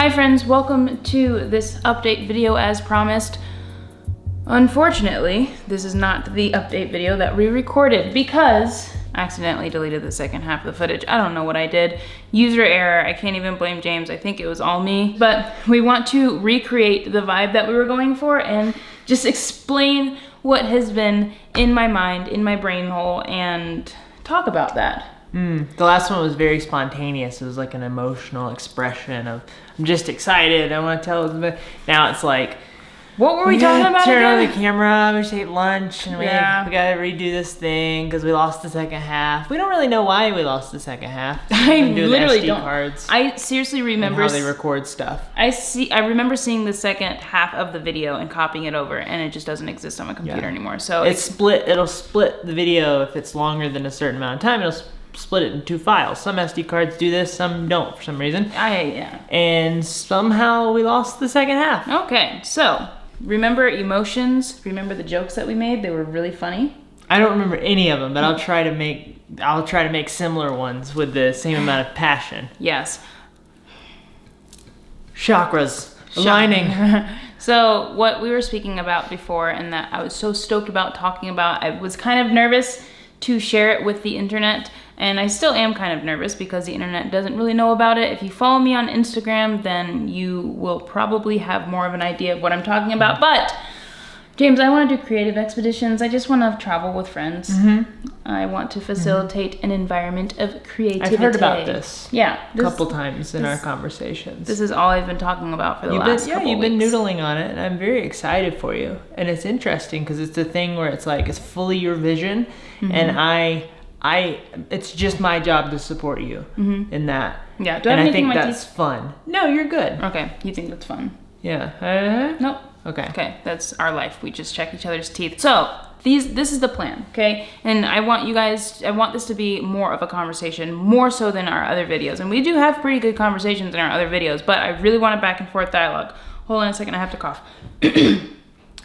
Hi friends, welcome to this update video as promised. Unfortunately, this is not the update video that we recorded because I accidentally deleted the second half of the footage. I don't know what I did. User error, I can't even blame James. I think it was all me. But we want to recreate the vibe that we were going for and just explain what has been in my mind, in my brain hole, and talk about that. The last one was very spontaneous. It was like an emotional expression of, I'm just excited, I want to tell them. Now it's like, What were we talking about turn on again? the camera, we just ate lunch, and we Yeah. gotta redo this thing because we lost the second half. We don't really know why we lost the second half. I We do the literally SD don't. cards I seriously and remember. how they record stuff. I remember seeing the second half of the video and copying it over, and it just doesn't exist on my computer Yeah. anymore. So It'll split the video if it's longer than a certain amount of time. It'll split it in two files. Some SD cards do this, some don't for some reason. yeah. And somehow we lost the second half. Okay, so remember emotions. Remember the jokes that we made. They were really funny. I don't remember any of them, but I'll try to make similar ones with the same amount of passion. Yes. Chakras aligning. So what we were speaking about before, and that I was so stoked about talking about, I was kind of nervous to share it with the internet, and I still am kind of nervous because the internet doesn't really know about it. If you follow me on Instagram, then you will probably have more of an idea of what I'm talking about. But James, I want to do creative expeditions. I just want to travel with friends. I want to facilitate an environment of creativity. I've heard about this. Yeah, A couple times in our conversations. This is all I've been talking about for the last couple you've been weeks. noodling on it, and I'm very excited for you. And it's interesting because it's a thing where it's like it's fully your vision, and it's just my job to support you in that. Yeah. Do I have and I anything think in my that's teeth? fun. No, you're good. Okay, you think that's fun? Yeah. Nope. Okay. Okay, that's our life. We just check each other's teeth. So this is the plan, okay? And I want this to be more of a conversation, more so than our other videos. And we do have pretty good conversations in our other videos, but I really want a back and forth dialogue. Hold on a second, I have to cough.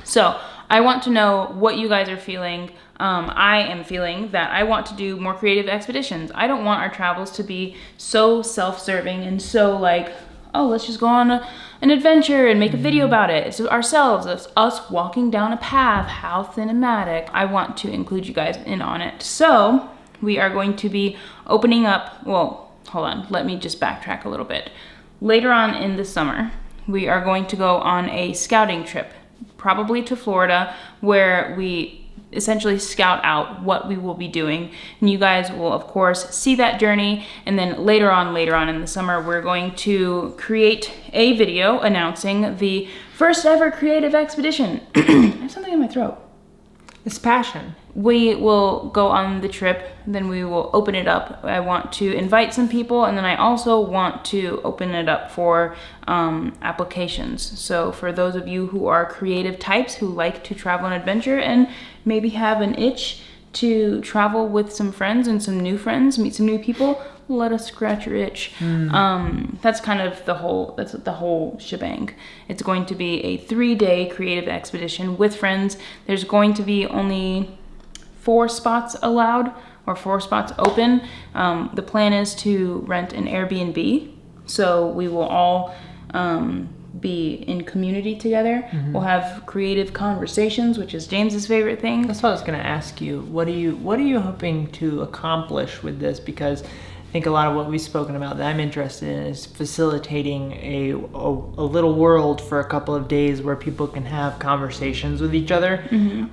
So I want to know what you guys are feeling. I am feeling that I want to do more creative expeditions. I don't want our travels to be so self-serving and so like, oh, let's just go on an adventure and make a video about it. It's ourselves, it's us walking down a path, how cinematic. I want to include you guys in on it. So we are going to be opening up, well, hold on, let me just backtrack a little bit. Later on in the summer, we are going to go on a scouting trip, probably to Florida, where we essentially scout out what we will be doing, and you guys will of course see that journey. And then later on in the summer, we're going to create a video announcing the first ever creative expedition. I have something in my throat. It's passion. We will go on the trip, then we will open it up. I want to invite some people, and then I also want to open it up for applications. So for those of you who are creative types who like to travel and adventure and maybe have an itch to travel with some friends and some new friends, meet some new people, let us scratch your itch. That's kind of the whole shebang. It's going to be a 3-day creative expedition with friends. There's going to be only 4 spots allowed, or 4 spots open. The plan is to rent an Airbnb, so we will all be in community together. We'll have creative conversations, which is James's favorite thing. That's what I was going to ask you. What are you hoping to accomplish with this? Because I think a lot of what we've spoken about that I'm interested in is facilitating a little world for a couple of days where people can have conversations with each other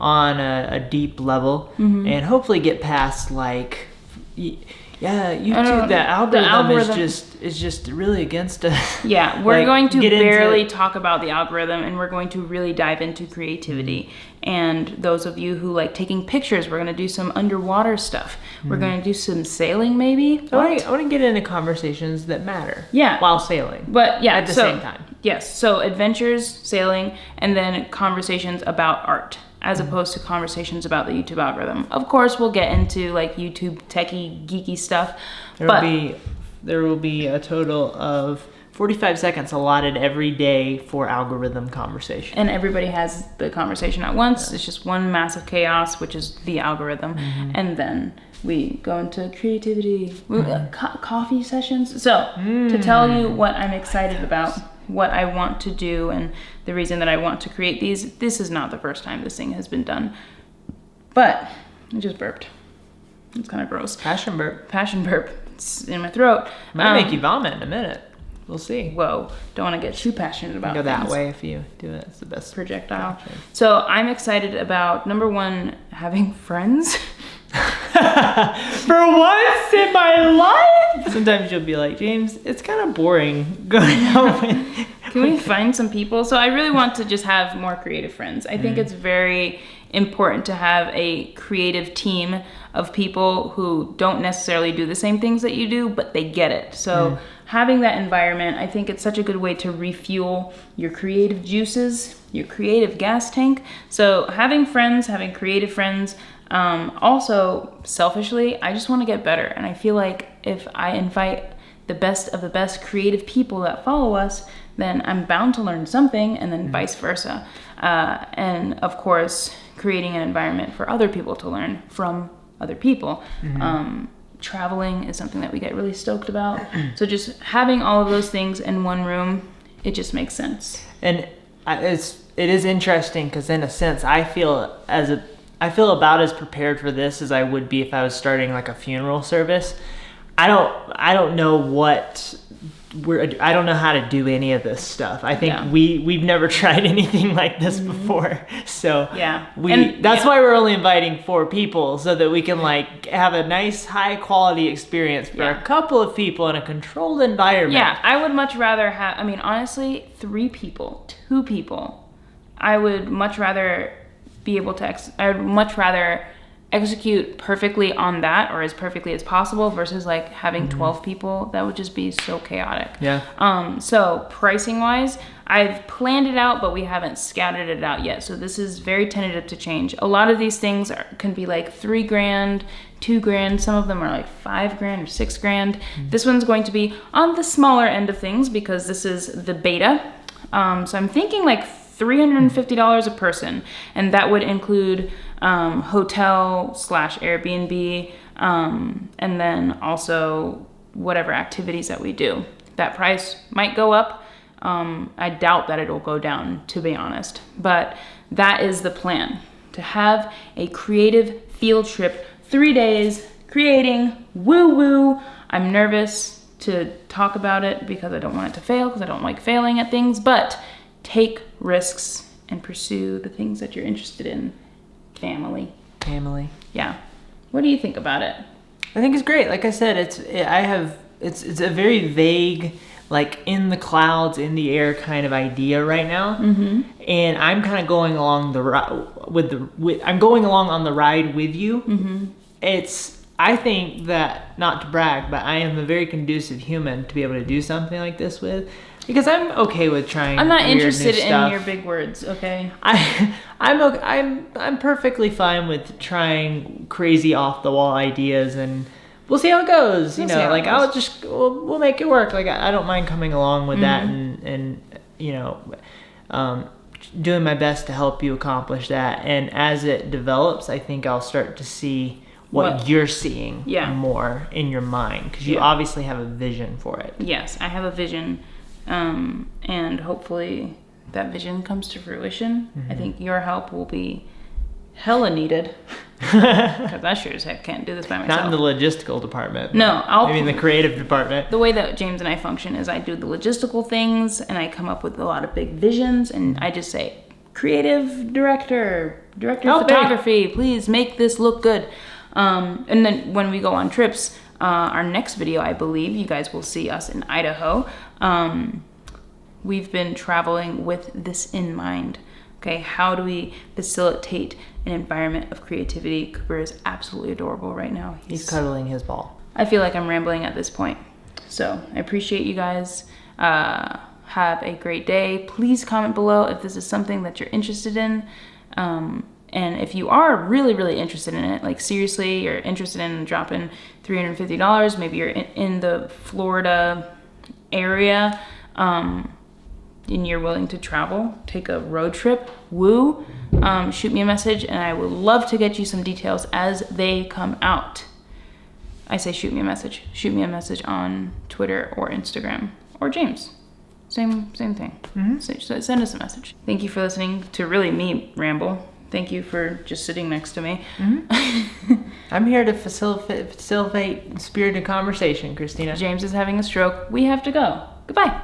on a deep level, and hopefully get past like, YouTube. The algorithm is just really against us. Yeah, we're like, going to get barely into- talk about the algorithm, and we're going to really dive into creativity. And those of you who like taking pictures, we're going to do some underwater stuff. We're going to do some sailing, maybe. I want to get into conversations that matter. Yeah. While sailing. But yeah, At the same time. Yes. So adventures, sailing, and then conversations about art, as opposed to conversations about the YouTube algorithm. Of course, we'll get into like YouTube techie, geeky stuff. There will be a total of 45 seconds allotted every day for algorithm conversation. And everybody has the conversation at once. It's just one massive chaos, which is the algorithm. And then we go into creativity, coffee sessions. So to tell you what I'm excited about, what I want to do and the reason that I want to create these. This is not the first time this thing has been done. But I just burped. It's kind of gross. Passion burp. Passion burp. It's in my throat. Might make you vomit in a minute. We'll see. Whoa. Don't want to get too passionate about Go that things. way if you do it. It's the best. Projectile. Gotcha. So I'm excited about, number one, having friends. For once in my life! Sometimes you'll be like, James, it's kind of boring going out with... Can we find some people? So I really want to just have more creative friends. I think it's very important to have a creative team of people who don't necessarily do the same things that you do, but they get it. So having that environment, I think it's such a good way to refuel your creative juices, your creative gas tank. So having friends, having creative friends, also selfishly, I just want to get better. And I feel like if I invite the best of the best creative people that follow us, then I'm bound to learn something, and then vice versa. And of course, creating an environment for other people to learn from other people. Traveling is something that we get really stoked about. So just having all of those things in one room, it just makes sense. And it is interesting because in a sense, I feel about as prepared for this as I would be if I was starting like a funeral service. I don't know I don't know how to do any of this stuff. I think we've never tried anything like this before. So that's why we're only inviting 4 people, so that we can like have a nice high quality experience for a couple of people in a controlled environment. Yeah, I would much rather have, honestly, 3 people, 2 people. I would much rather be able to, I would much rather execute perfectly on that, or as perfectly as possible, versus like having 12 people. That would just be so chaotic. So pricing wise, I've planned it out, but we haven't scouted it out yet, so this is very tentative to change. A lot of these things can be like $3,000, $2,000. Some of them are like $5,000 or $6,000. This one's going to be on the smaller end of things because this is the beta. So I'm thinking like $350 a person, and that would include hotel / Airbnb, and then also whatever activities that we do. That price might go up. I doubt that it'll go down, to be honest, but that is the plan, to have a creative field trip, 3 days creating woo. I'm nervous to talk about it because I don't want it to fail, because I don't like failing at things, but take risks and pursue the things that you're interested in. Family. Yeah. What do you think about it? I think it's great. Like I said, it's a very vague, like in the clouds, in the air kind of idea right now. And I'm kind of going along I'm going along on the ride with you. I think that, not to brag, but I am a very conducive human to be able to do something like this with. Because I'm okay with trying. I'm not weird interested new in stuff. your big words, okay? I'm perfectly fine with trying crazy off the wall ideas, and we'll see how it goes. We'll make it work. Like I don't mind coming along with that, and doing my best to help you accomplish that. And as it develops, I think I'll start to see what you're seeing more in your mind, because you obviously have a vision for it. Yes, I have a vision. And hopefully that vision comes to fruition. I think your help will be hella needed, because I sure as heck can't do this by myself. Not in the logistical department. No, the creative department. The way that James and I function is I do the logistical things, and I come up with a lot of big visions, and I just say, creative director of photography, please make this look good. And then when we go on trips, our next video, I believe, you guys will see us in Idaho. We've been traveling with this in mind. Okay, how do we facilitate an environment of creativity? Cooper is absolutely adorable right now. He's cuddling his ball. I feel like I'm rambling at this point. So I appreciate you guys. Have a great day. Please comment below if this is something that you're interested in. And if you are really, really interested in it, like seriously, you're interested in dropping $350, maybe you're in the Florida area, and you're willing to travel, take a road trip, shoot me a message, and I would love to get you some details as they come out. I say shoot me a message. Shoot me a message on Twitter or Instagram or James. Same thing. So send us a message. Thank you for listening to really me ramble. Thank you for just sitting next to me. I'm here to facilitate spirited conversation, Christina. James is having a stroke. We have to go. Goodbye.